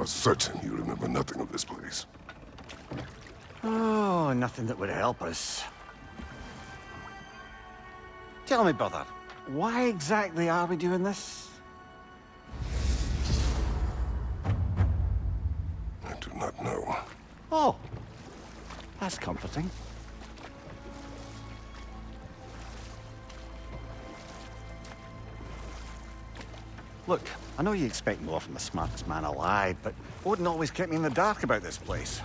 are certain you remember nothing of this place. Oh, nothing that would help us. Tell me, brother, why exactly are we doing this? I do not know. Oh, that's comforting. Look, I know you expect more from the smartest man alive, but Odin always kept me in the dark about this place.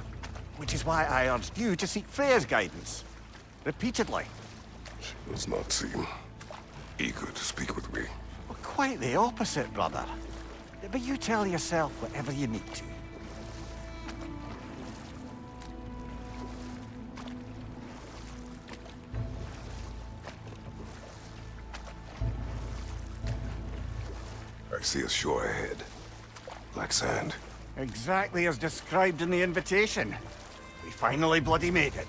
Which is why I urged you to seek Freya's guidance. Repeatedly. She does not seem eager to speak with me. Well, quite the opposite, brother. But you tell yourself whatever you need to. I see a shore ahead. Black sand. Exactly as described in the invitation. We finally bloody made it.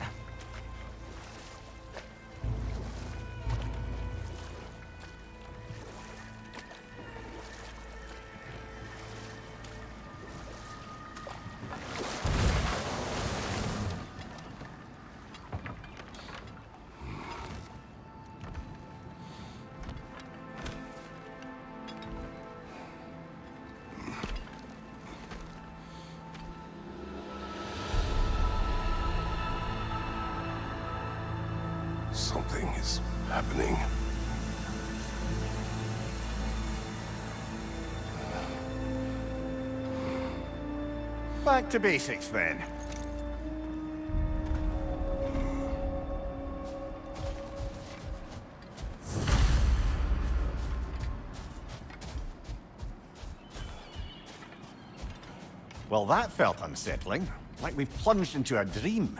Something is happening. Back to basics, then. Well, that felt unsettling. Like we've plunged into a dream.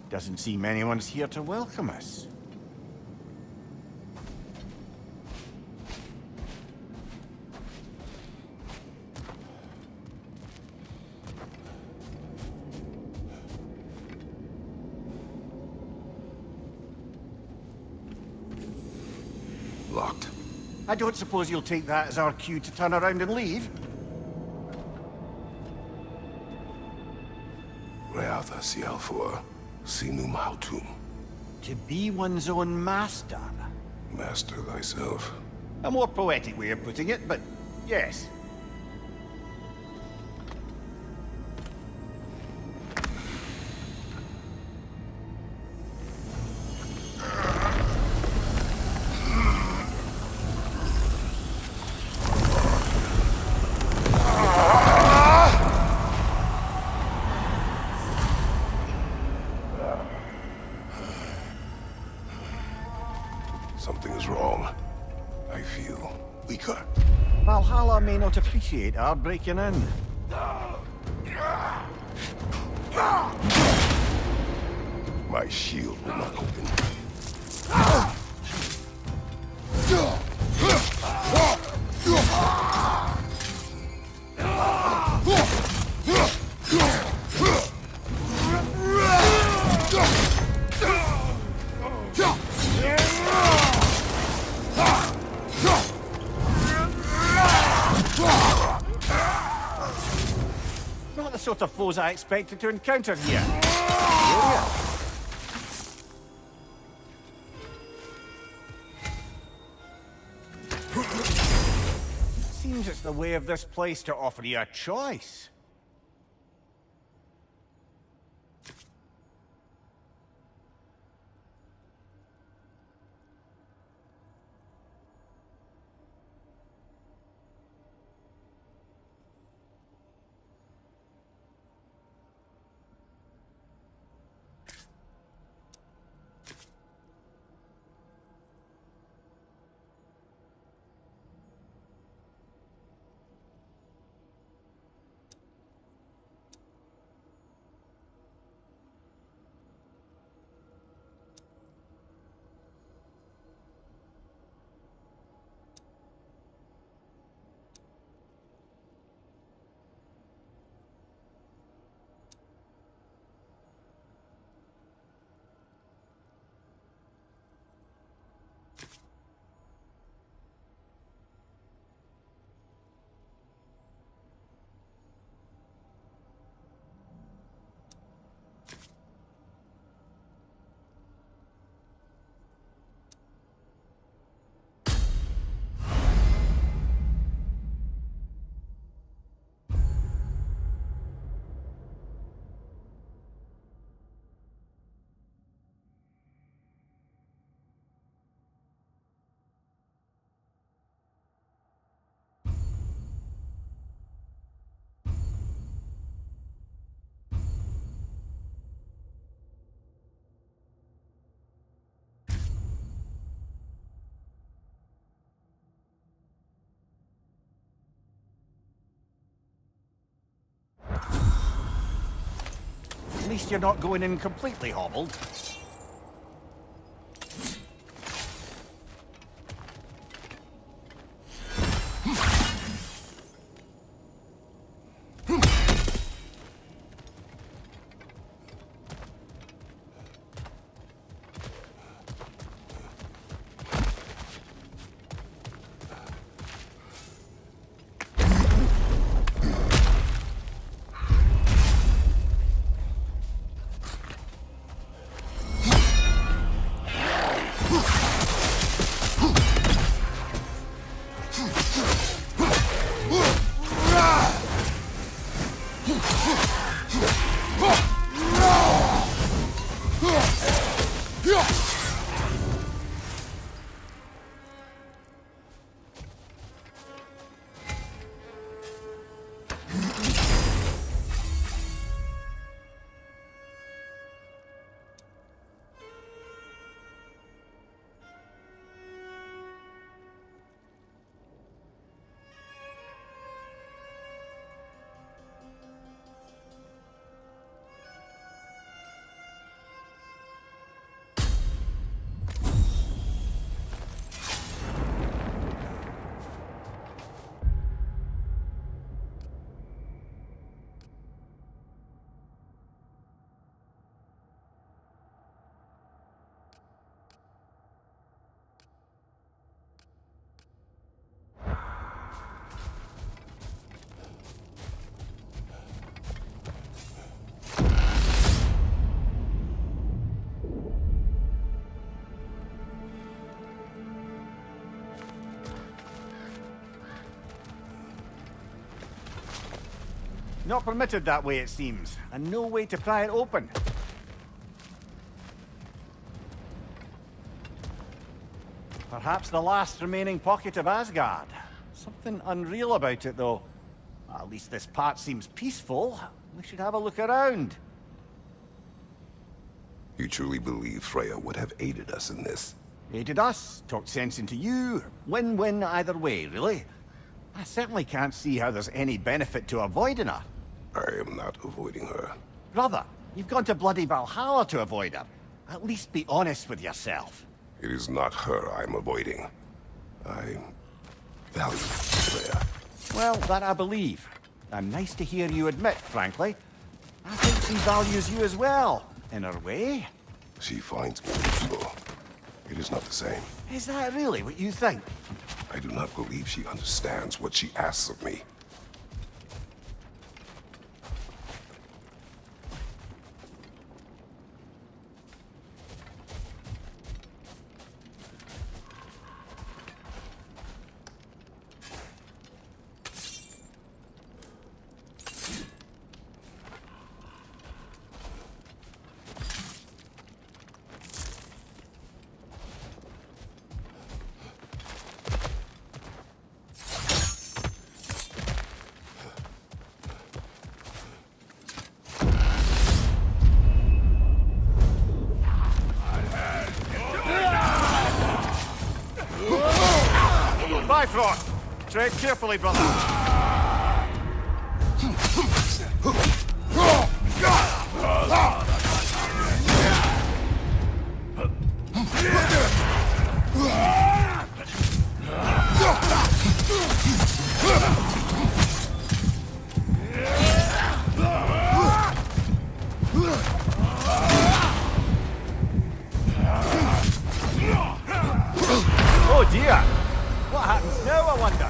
Doesn't seem anyone's here to welcome us. Locked. I don't suppose you'll take that as our cue to turn around and leave? Reatha Sialfor, Sinum Hautum. To be one's own master. Master thyself. A more poetic way of putting it, but yes. I feel weaker. Valhalla may not appreciate our breaking in. My shield will not open. Not the sort of foes I expected to encounter here. Seems it's the way of this place to offer you a choice. At least you're not going in completely hobbled. Not permitted that way, it seems, and no way to pry it open. Perhaps the last remaining pocket of Asgard. Something unreal about it, though. At least this part seems peaceful. We should have a look around. You truly believe Freya would have aided us in this? Aided us, talked sense into you. Win-win either way, really. I certainly can't see how there's any benefit to avoiding her. I am not avoiding her. Brother, you've gone to bloody Valhalla to avoid her. At least be honest with yourself. It is not her I'm avoiding. I value Claire. Well, that I believe. I'm nice to hear you admit, frankly. I think she values you as well, in her way. She finds me useful. It is not the same. Is that really what you think? I do not believe she understands what she asks of me. Bifrost! Tread carefully, brother. Oh dear! What happens now, I wonder?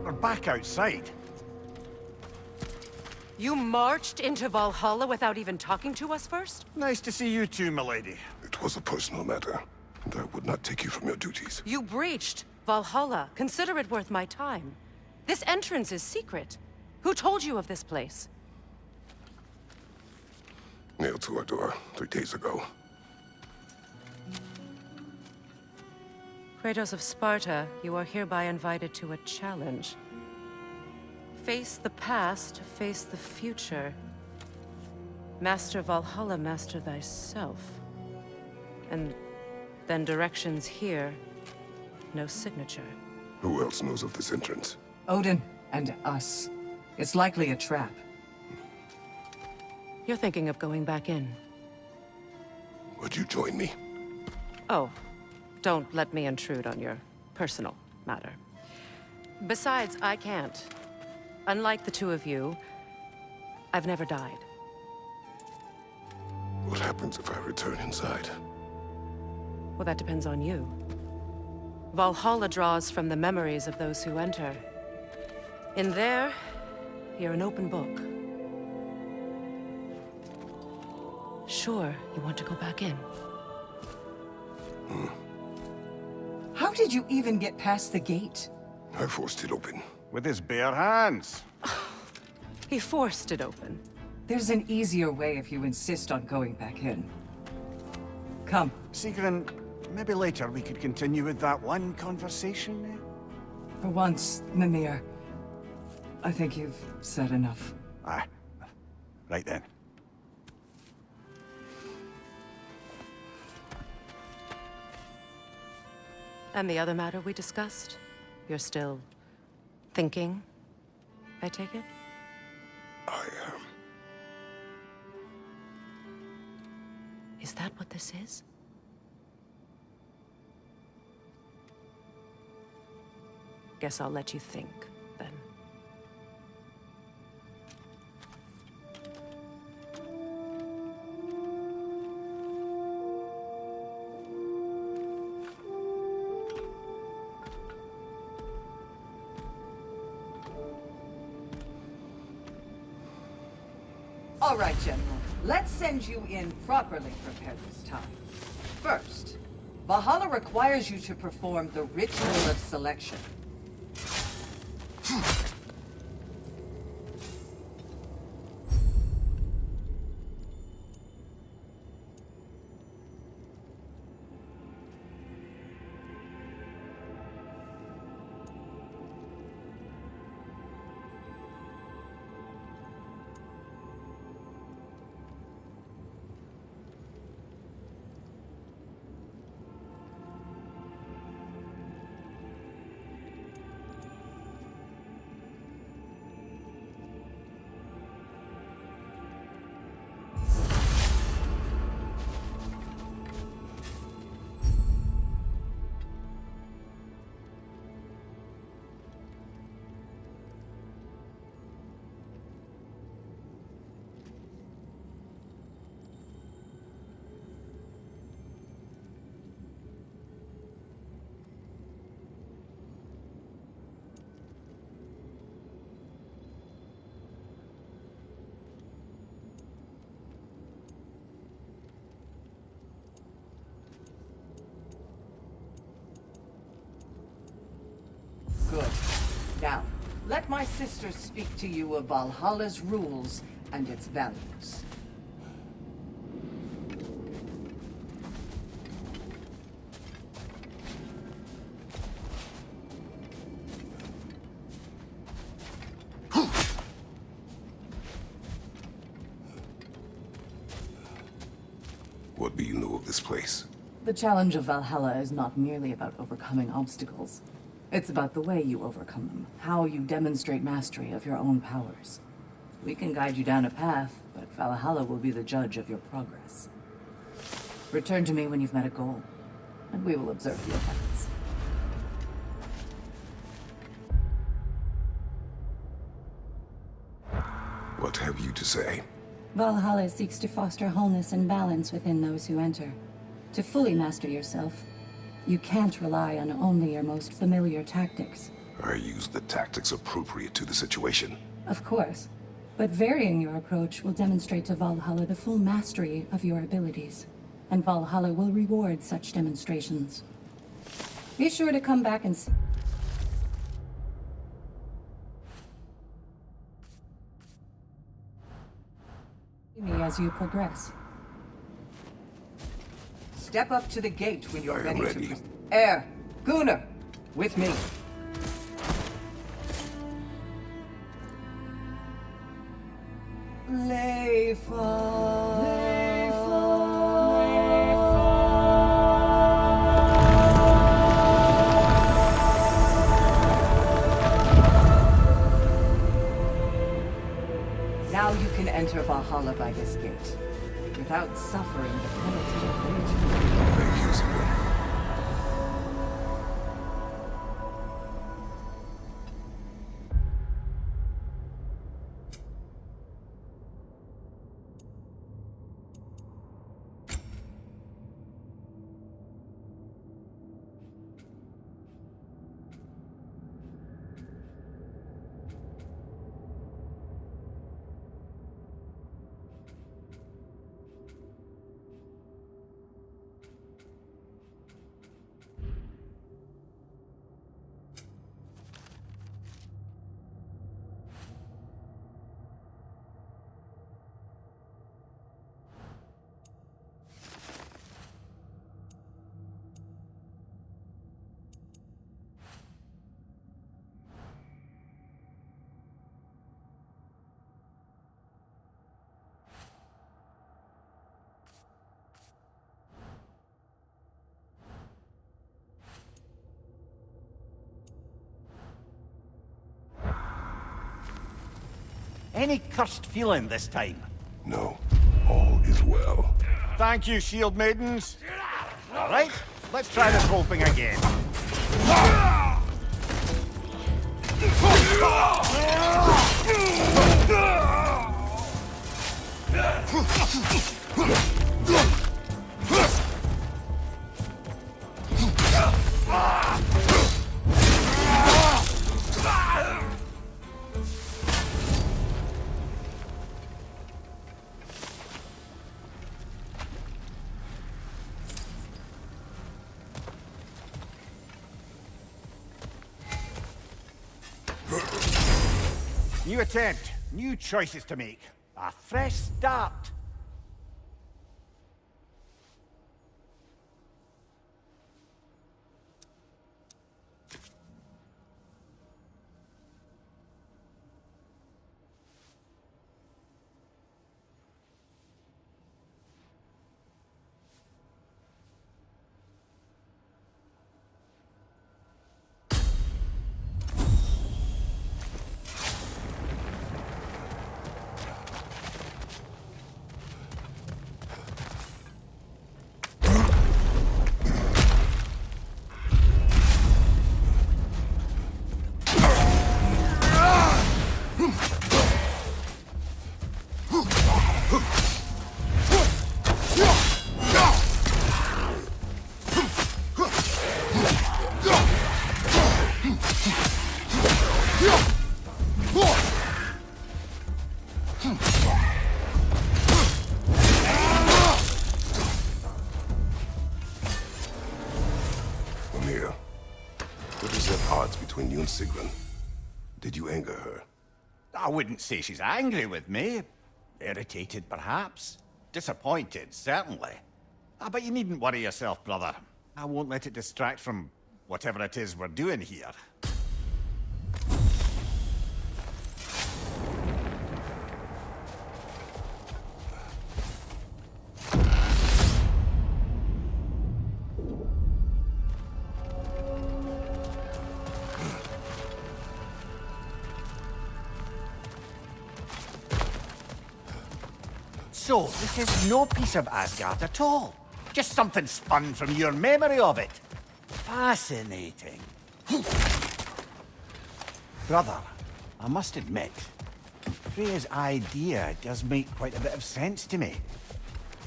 We're back outside. You marched into Valhalla without even talking to us first? Nice to see you too, milady. It was a personal matter, and I would not take you from your duties. You breached Valhalla. Consider it worth my time. This entrance is secret. Who told you of this place? Nailed to our door 3 days ago. Kratos of Sparta, you are hereby invited to a challenge. Face the past, face the future. Master Valhalla, master thyself. And then directions here, no signature. Who else knows of this entrance? Odin and us. It's likely a trap. You're thinking of going back in. Would you join me? Oh, don't let me intrude on your personal matter. Besides, I can't. Unlike the two of you, I've never died. What happens if I return inside? Well, that depends on you. Valhalla draws from the memories of those who enter. In there, you're an open book. Sure, you want to go back in. How did you even get past the gate? I forced it open. With his bare hands. He forced it open. There's an easier way if you insist on going back in. Come. Sigrun, maybe later we could continue with that one conversation. For once, Mimir, I think you've said enough. Ah, right then. And the other matter we discussed? You're still thinking, I take it? I am. Is that what this is? Guess I'll let you think, then. All right, General. Let's send you in properly prepared this time. First, Valhalla requires you to perform the ritual of selection. Now, let my sister speak to you of Valhalla's rules and its values. What do you know of this place? The challenge of Valhalla is not merely about overcoming obstacles. It's about the way you overcome them, how you demonstrate mastery of your own powers. We can guide you down a path, but Valhalla will be the judge of your progress. Return to me when you've met a goal, and we will observe the effects. What have you to say? Valhalla seeks to foster wholeness and balance within those who enter. To fully master yourself, you can't rely on only your most familiar tactics. I use the tactics appropriate to the situation. Of course, but varying your approach will demonstrate to Valhalla the full mastery of your abilities, and Valhalla will reward such demonstrations. Be sure to come back and see me as you progress. Step up to the gate when you're I am ready ready. to... Air! Gunnar! With me. Now you can enter Valhalla by this gate, without suffering the penalty of rage. Make use of them. Any cursed feeling this time? No, all is well. Thank you, shield maidens. All right, let's try this whole thing again. New attempt, new choices to make. A fresh start. Amir, what is the odds between you and Sigrun? Did you anger her? I wouldn't say she's angry with me. Irritated, perhaps. Disappointed, certainly. But you needn't worry yourself, brother. I won't let it distract from whatever it is we're doing here. So, this is no piece of Asgard at all. Just something spun from your memory of it. Fascinating. Brother, I must admit, Freya's idea does make quite a bit of sense to me.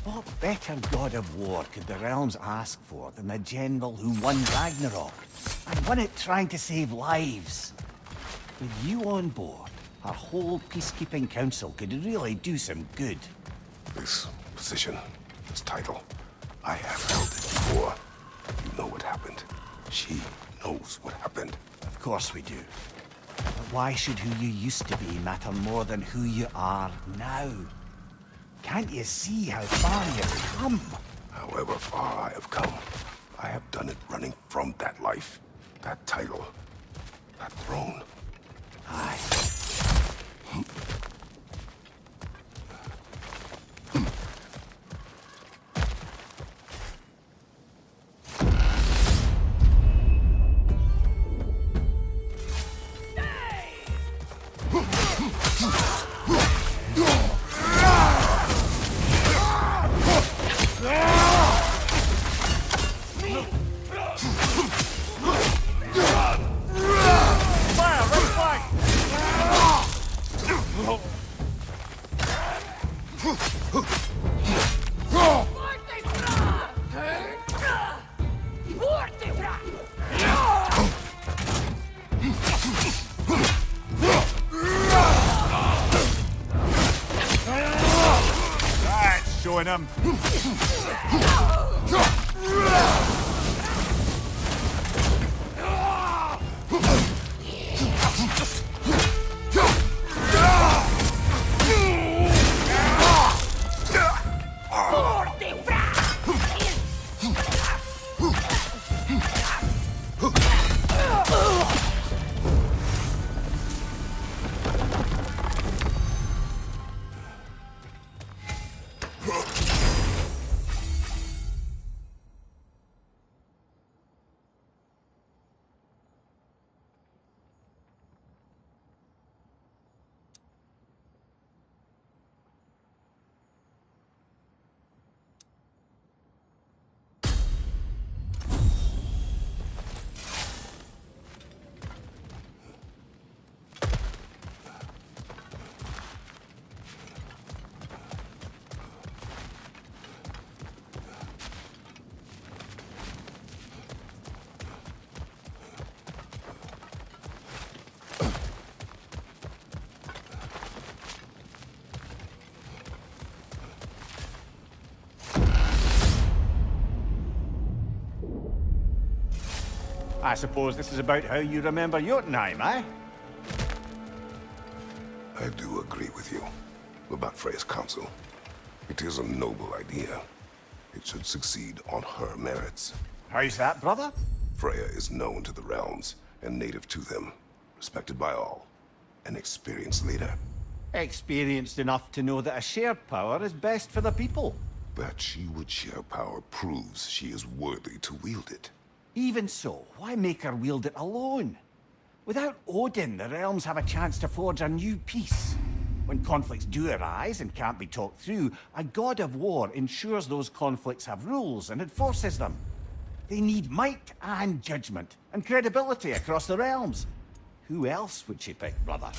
What better god of war could the realms ask for than the general who won Ragnarök, and won it trying to save lives? With you on board, our whole peacekeeping council could really do some good. This position, this title, I have held it before. You know what happened. She knows what happened. Of course we do. But why should who you used to be matter more than who you are now? Can't you see how far you've come? However far I have come, I have done it running from that life, that title, that throne. Aye. Showing him. I suppose this is about how you remember Jotunheim, eh? I do agree with you about Freya's council. It is a noble idea. It should succeed on her merits. How's that, brother? Freya is known to the realms and native to them, respected by all, an experienced leader. Experienced enough to know that a shared power is best for the people. That she would share power proves she is worthy to wield it. Even so, why make her wield it alone? Without Odin, the realms have a chance to forge a new peace. When conflicts do arise and can't be talked through, a god of war ensures those conflicts have rules and enforces them. They need might and judgment, and credibility across the realms. Who else would she pick, brother?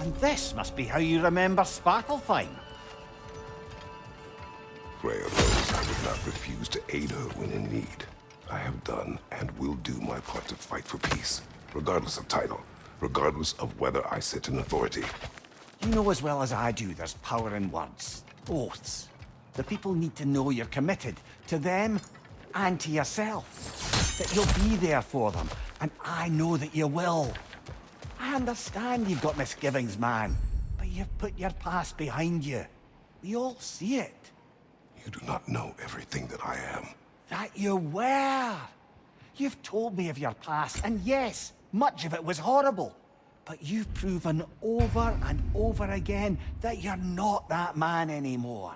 And this must be how you remember Sparklefine. Freya knows I would not refuse to aid her when in need. I have done and will do my part to fight for peace, regardless of title, regardless of whether I sit in authority. You know as well as I do there's power in words. Oaths. The people need to know you're committed to them and to yourself. That you'll be there for them, and I know that you will. I understand you've got misgivings, man, but you've put your past behind you. We all see it. You do not know everything that I am. That you were. You've told me of your past, and yes, much of it was horrible. But you've proven over and over again that you're not that man anymore.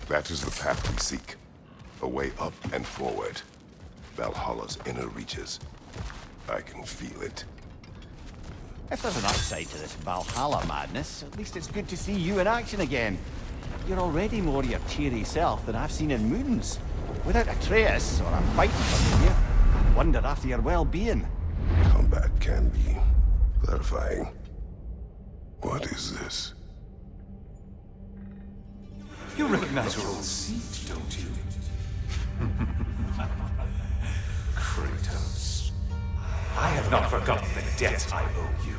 That is the path we seek. A way up and forward. Valhalla's inner reaches. I can feel it. If there's an upside to this Valhalla madness, at least it's good to see you in action again. You're already more your cheery self than I've seen in moons. Without Atreus, or a fighting for you, I wonder after your well-being. Combat can be clarifying. What is this? You recognize your old seat, don't you? Kratos. I have not forgotten the debt I owe you.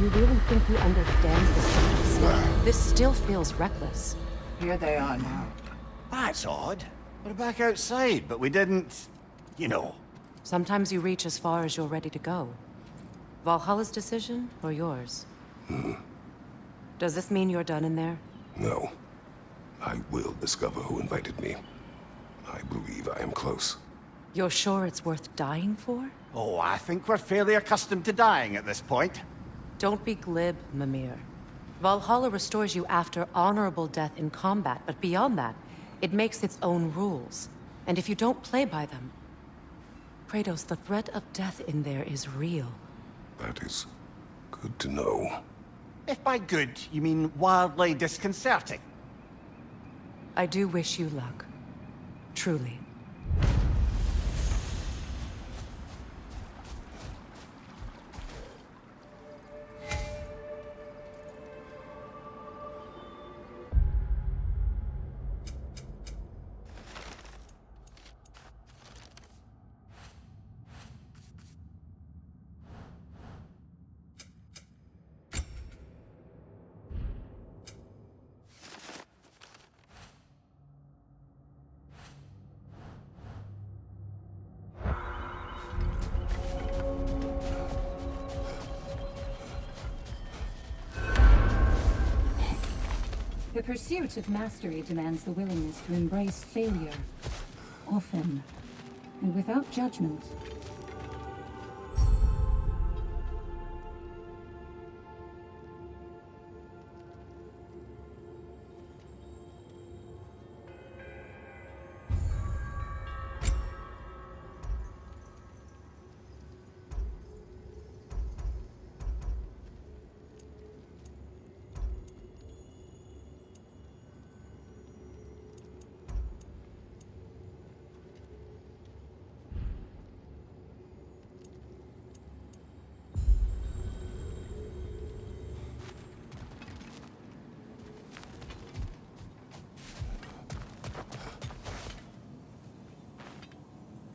You really think you understand this? This still feels reckless. Here they are now. That's odd. We're back outside, but we didn't... you know. Sometimes you reach as far as you're ready to go. Valhalla's decision, or yours? Does this mean you're done in there? No. I will discover who invited me. I believe I am close. You're sure it's worth dying for? Oh, I think we're fairly accustomed to dying at this point. Don't be glib, Mimir. Valhalla restores you after honorable death in combat, but beyond that, it makes its own rules. And if you don't play by them... Kratos, the threat of death in there is real. That is good to know. If by good, you mean wildly disconcerting. I do wish you luck. Truly. The pursuit of mastery demands the willingness to embrace failure, often, and without judgment.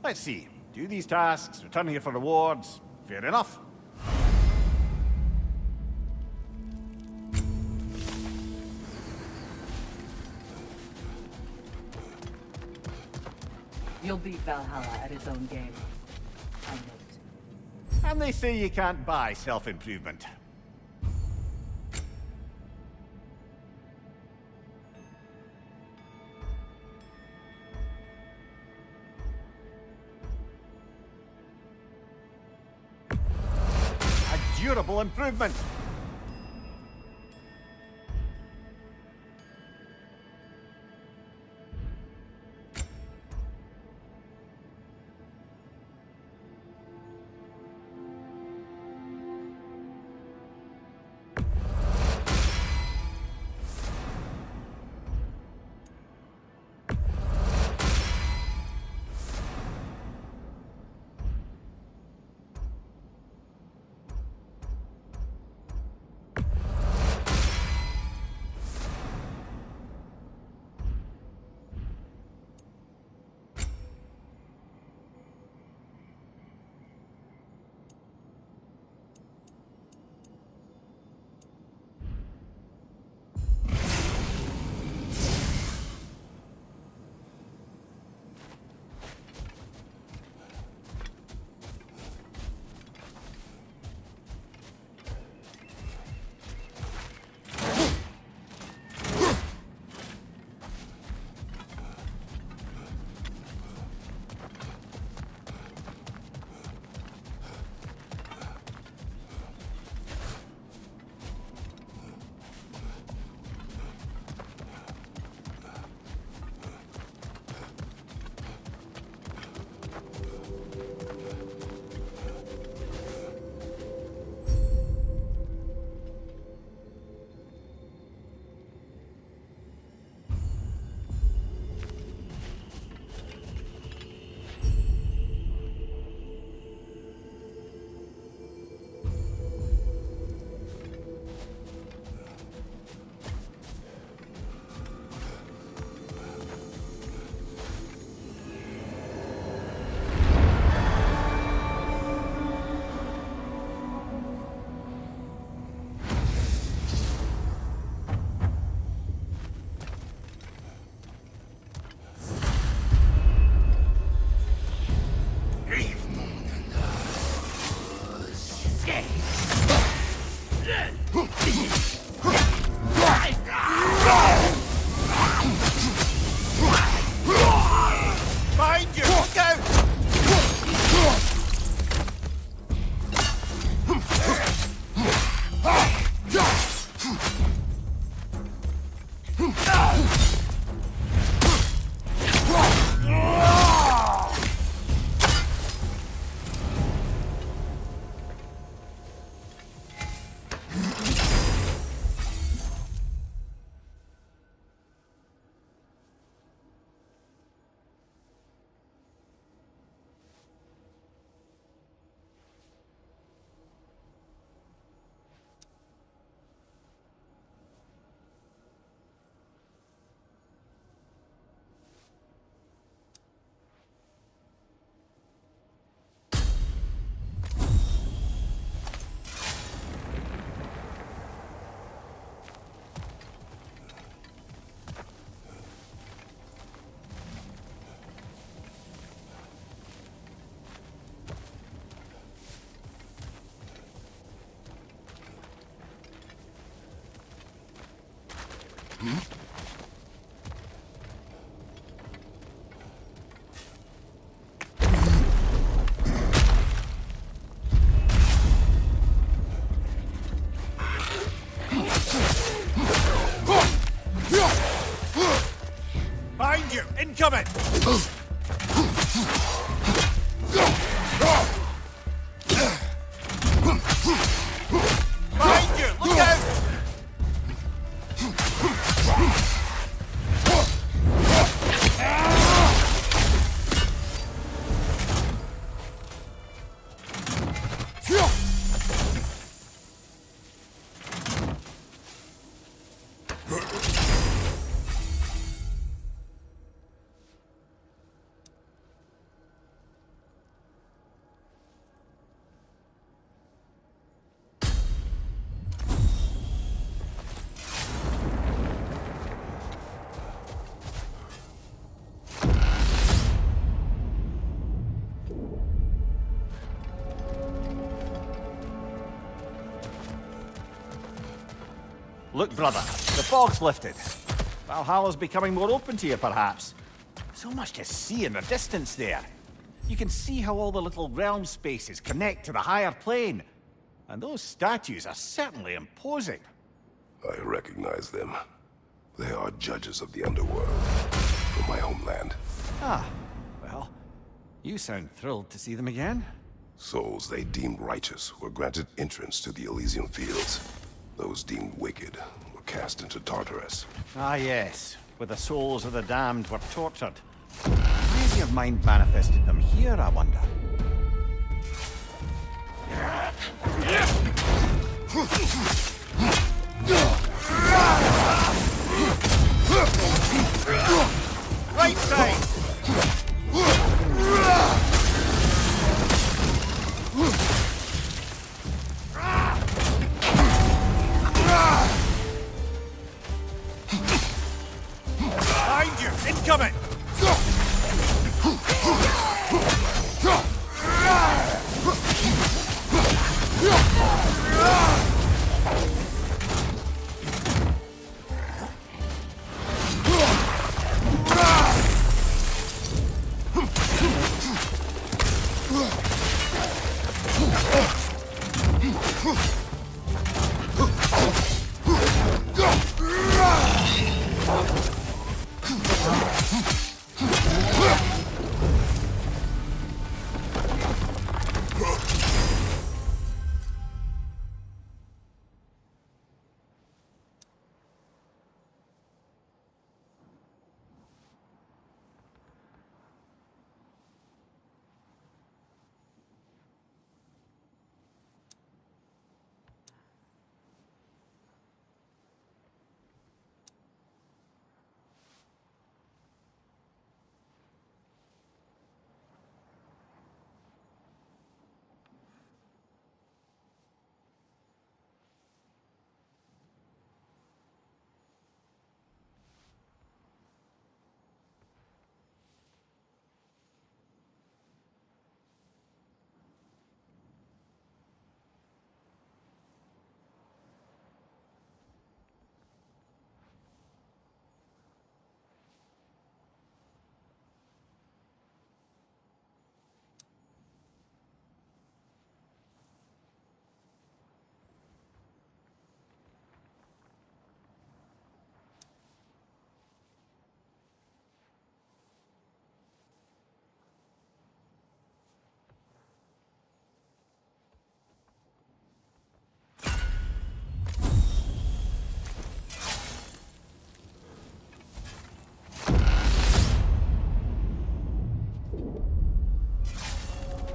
Let's see. Do these tasks, return here for rewards. Fair enough. You'll beat Valhalla at its own game. I know it. And they say you can't buy self-improvement. A durable improvement. Hmm? incoming! Behind you! Look out! Look, brother, the fog's lifted. Valhalla's becoming more open to you, perhaps. So much to see in the distance there. You can see how all the little realm spaces connect to the higher plane. And those statues are certainly imposing. I recognize them. They are judges of the underworld, from my homeland. Ah, well, you sound thrilled to see them again. Souls they deemed righteous were granted entrance to the Elysian Fields. Those deemed wicked were cast into Tartarus. Ah, yes, where the souls of the damned were tortured. Why has your mind manifested them here, I wonder? Right side! Behind you! Incoming!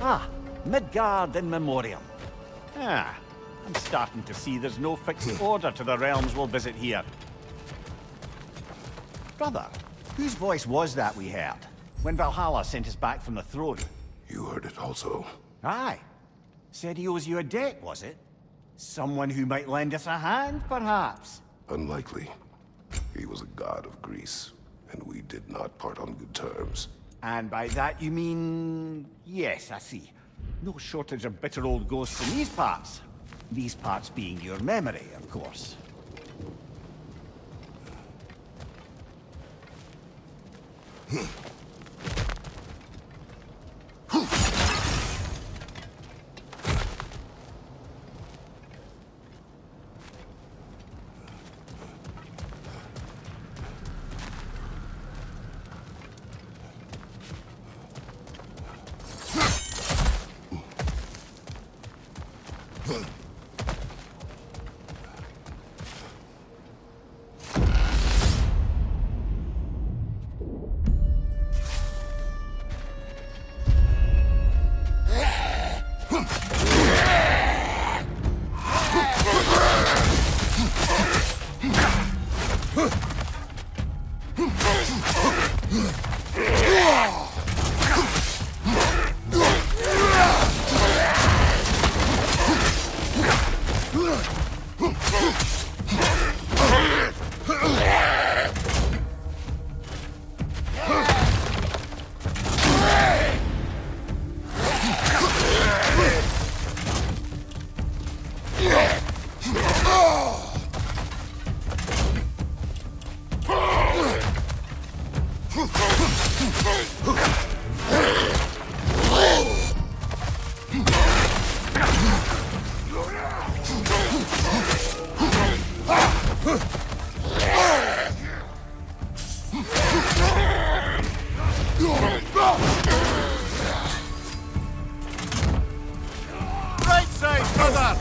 Ah, Midgard in memoriam. Ah, I'm starting to see there's no fixed order to the realms we'll visit here. Brother, whose voice was that we heard when Valhalla sent us back from the throne? You heard it also. Aye. Said he owes you a debt, was it? Someone who might lend us a hand, perhaps? Unlikely. He was a god of Greece, and we did not part on good terms. And by that you mean... Yes, I see. No shortage of bitter old ghosts in these parts. These parts being your memory, of course. Right side, brother!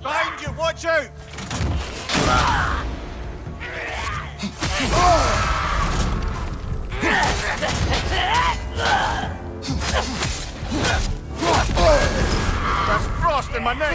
Behind you, watch out! There's frost in my neck!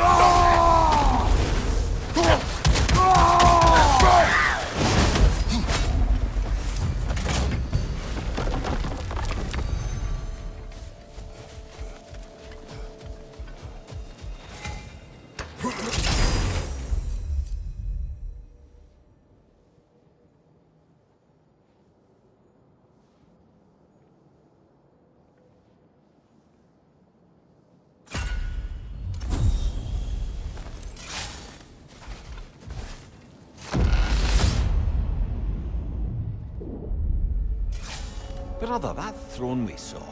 Brother, that throne we saw,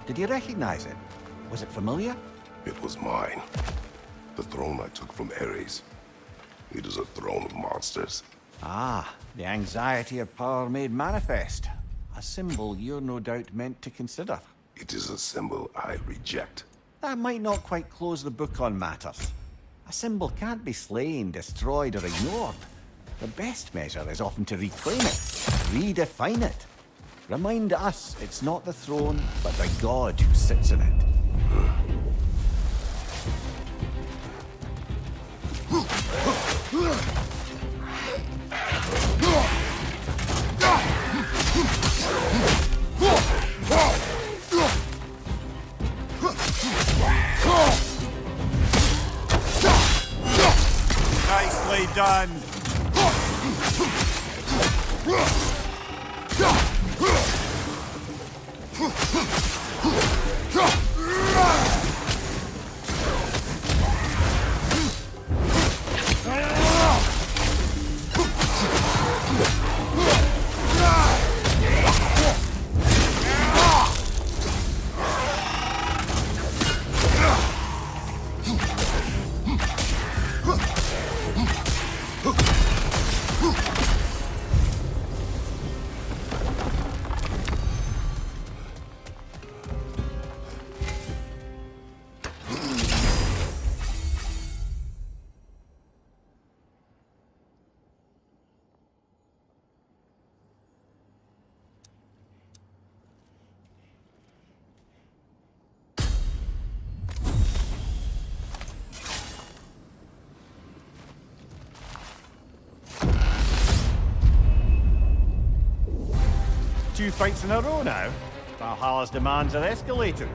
did you recognize it? Was it familiar? It was mine. The throne I took from Ares. It is a throne of monsters. Ah, the anxiety of power made manifest. A symbol you're no doubt meant to consider. It is a symbol I reject. That might not quite close the book on matters. A symbol can't be slain, destroyed, or ignored. The best measure is often to reclaim it, redefine it. Remind us it's not the throne, but the god who sits in it. Nicely done! Two fights in a row now. Valhalla's demands are escalating.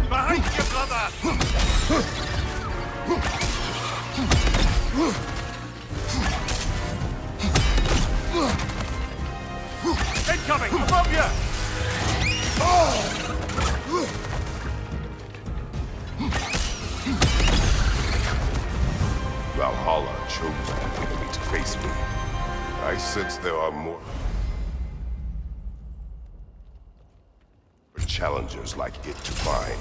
Behind you, brother! Incoming! Above you! Valhalla chose an enemy to face me. I sense there are more challengers like it to find.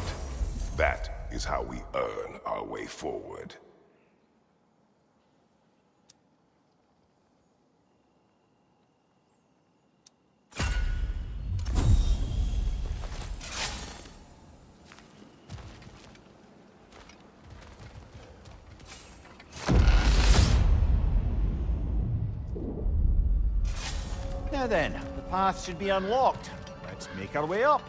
That is how we earn our way forward. Now then, the path should be unlocked. Let's make our way up.